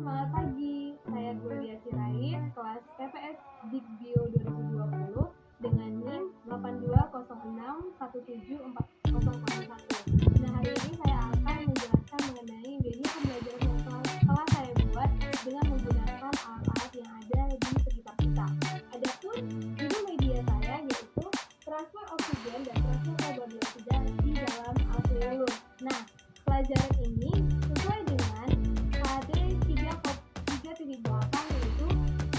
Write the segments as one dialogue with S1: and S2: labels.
S1: Selamat pagi, saya Gloria Sirait, kelas TPS Digbio 2020 dengan NIM 820617401. Nah, hari ini saya akan menjelaskan mengenai venue pembelajaran yang telah saya buat dengan menggunakan alat-alat yang ada di sekitar kita. Adapun judul media saya yaitu transfer oksigen dan transfer karbon dioksida di dalam alveolus. Nah, pelajaran ini sesuai dengan HD 3.8 yaitu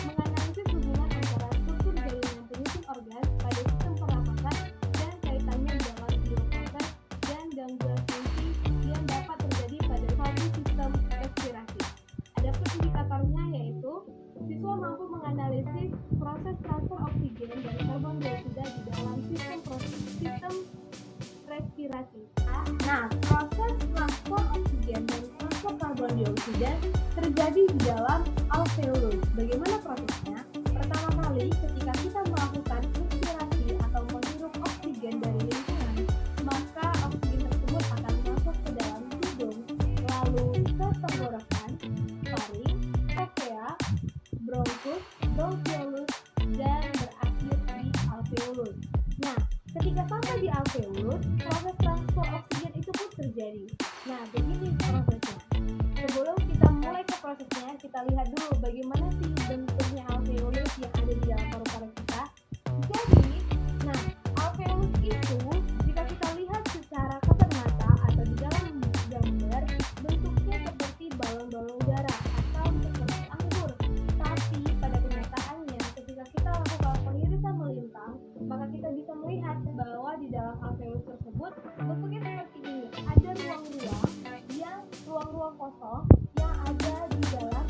S1: menganalisis hubungan antara struktur jaringan penyusun organ pada sistem pernapasan dan kaitannya dalam bioproses dan gangguan fungsi yang dapat terjadi pada suatu sistem respirasi. Adapun indikatornya yaitu siswa mampu menganalisis proses transfer oksigen dan karbon dioksida di dalam sistem respirasi. Nah, proses transfer oksigen dan transfer karbon dioksida terjadi di dalam alveolus. Bagaimana prosesnya? Pertama kali, ketika kita melakukan inspirasi atau menghirup oksigen dari lingkungan, maka oksigen tersebut akan masuk ke dalam hidung, lalu ke tenggorokan, faring, trachea, bronkus, bronchiolus, dan berakhir di alveolus. Nah, ketika sampai di alveolus, proses transfer oksigen itu pun terjadi. Nah, begini prosesnya. Sebelum kita mulai ke prosesnya, kita lihat dulu bagaimana sih bentuknya alveolus yang ada di dalam paru-paru kita. Jadi, nah, alveolus itu jika kita lihat secara kasat mata atau di dalam gambar, bentuknya seperti balon-balon udara atau seperti anggur. Tapi pada kenyataannya, ketika kita lakukan pengirisan melintang, maka kita bisa melihat bahwa di dalam alveolus tersebut bentuknya seperti ini. Ada ruang-ruang kosong yang ada di dalam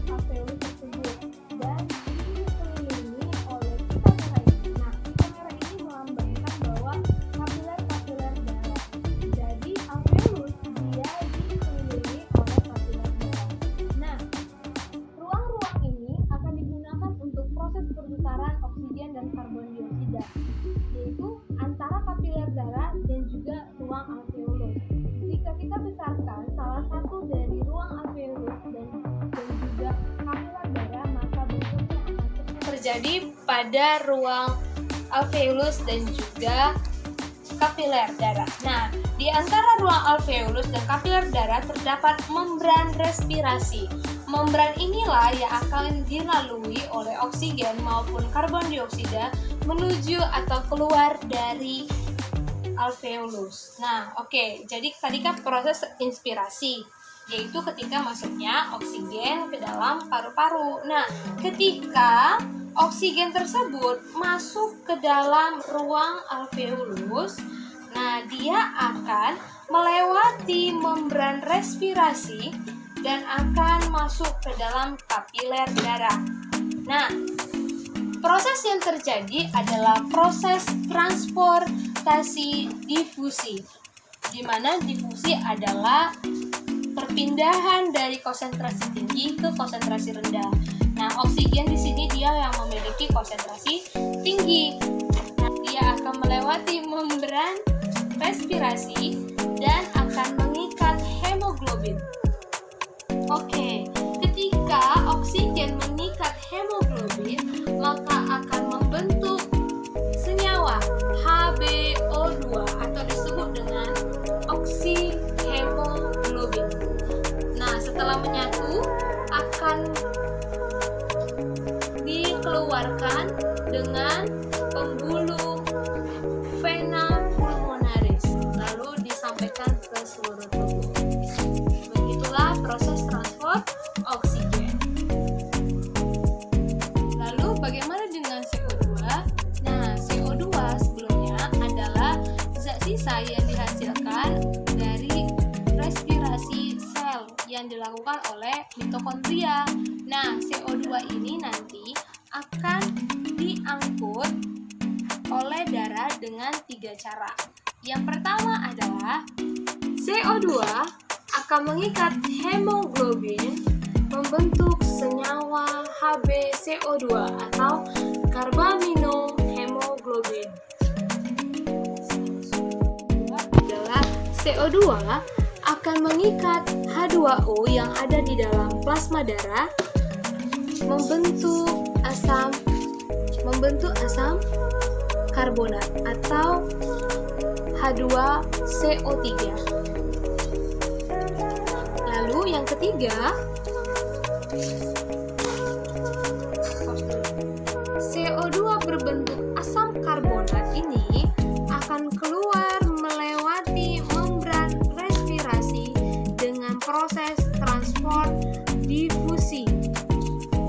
S1: alveolus tersebut, dan ini dikelilingi oleh pita merah. Nah, pita merah ini melambangkan bahwa kapiler-kapiler darah. Jadi alveolus dia dikelilingi oleh kapiler darah. Nah, ruang-ruang ini akan digunakan untuk proses pertukaran oksigen dan karbon dioksida, yaitu antara kapiler darah dan juga ruang alveolus. Jika kita besarkan salah satu dari ruang alveolus dan juga kapiler darah, maka bentuknya akan terjadi pada ruang alveolus dan juga kapiler darah. Nah, di antara ruang alveolus dan kapiler darah terdapat membran respirasi. Membran inilah yang akan dilalui oleh oksigen maupun karbon dioksida menuju atau keluar dari alveolus. Nah, oke. Jadi tadi kan proses inspirasi, yaitu ketika masuknya oksigen ke dalam paru-paru. Nah, ketika oksigen tersebut masuk ke dalam ruang alveolus, nah dia akan melewati membran respirasi dan akan masuk ke dalam kapiler darah. Nah, proses yang terjadi adalah proses transportasi difusi, di mana difusi adalah perpindahan dari konsentrasi tinggi ke konsentrasi rendah. Nah, oksigen di sini dia yang memiliki konsentrasi tinggi. Nah, dia akan melewati membran respirasi dan akan mengikat hemoglobin. Oke, ketika oksigen mengikat hemoglobin, maka akan membentuk senyawa HbO2 atau disebut dengan oksihemoglobin. Nah, setelah menyatu akan dikeluarkan dengan pembuluh vena pulmonaris, lalu disampaikan ke seluruh tubuh. Begitulah proses transfer oksigen. Lalu bagaimana dengan CO2? Nah, CO2 sebelumnya adalah zat sisa yang dihasilkan dari respirasi sel yang dilakukan oleh mitokondria. Nah, CO2 ini nanti akan diangkut oleh darah dengan 3 cara. Yang pertama adalah CO2 akan mengikat hemoglobin membentuk senyawa HbCO2 atau karbaminohemoglobin. CO2 adalah CO2 akan mengikat H2O yang ada di dalam plasma darah membentuk asam karbonat atau H2CO3. Lalu yang ketiga, CO2 berbentuk asam karbonat ini akan keluar melewati membran respirasi dengan proses transport difusi.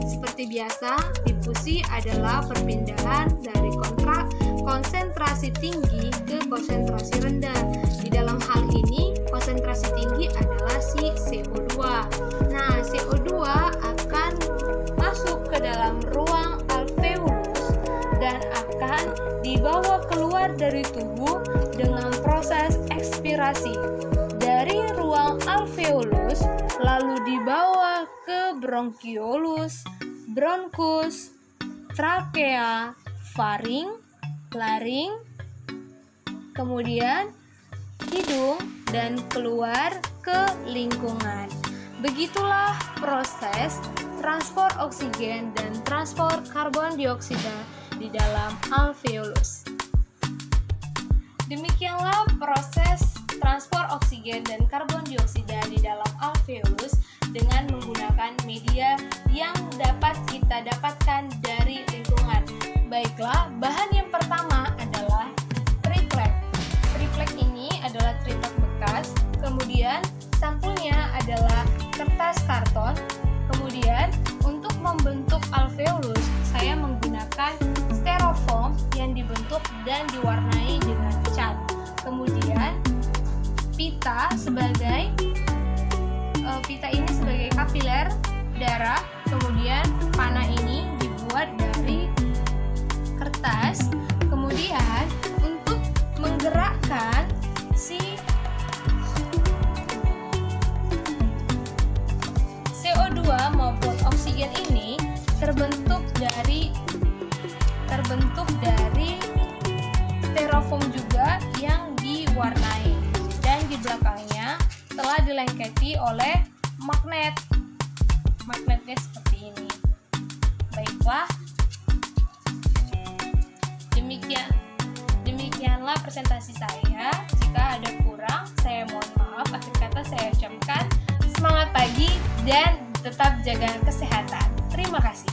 S1: Seperti biasa, difusi adalah perpindahan dari konsentrasi tinggi ke konsentrasi rendah. Di dalam hal ini, konsentrasi tinggi adalah si CO2. Nah, CO2 akan masuk ke dalam ruang alveolus dan akan dibawa keluar dari tubuh dengan proses ekspirasi dari ruang alveolus, lalu dibawa ke bronkiolus, bronkus, trakea, faring, laring, kemudian hidung, dan keluar ke lingkungan. Begitulah proses transport oksigen dan transport karbon dioksida di dalam alveolus. Demikianlah proses transport oksigen dan karbon dioksida di dalam alveolus dengan menggunakan media yang dapat kita dapatkan dari lingkungan. Baiklah, bahan yang pertama adalah triplek. Triplek ini adalah triplek bekas, kemudian sampulnya adalah kertas karton. Kemudian untuk membentuk alveolus, saya menggunakan styrofoam yang dibentuk dan diwarnai dengan cat. Kemudian pita ini sebagai kapiler darah. Kemudian panah ini dibuat dari kertas. Kemudian untuk menggerakkan si CO2 maupun oksigen ini terbentuk dari styrofoam juga yang diwarnai, dan di belakangnya telah dilengketi oleh magnetnya seperti ini. Baiklah, demikianlah presentasi saya. Jika ada kurang, saya mohon maaf. Akhir kata saya ucapkan semangat pagi dan tetap jaga kesehatan. Terima kasih.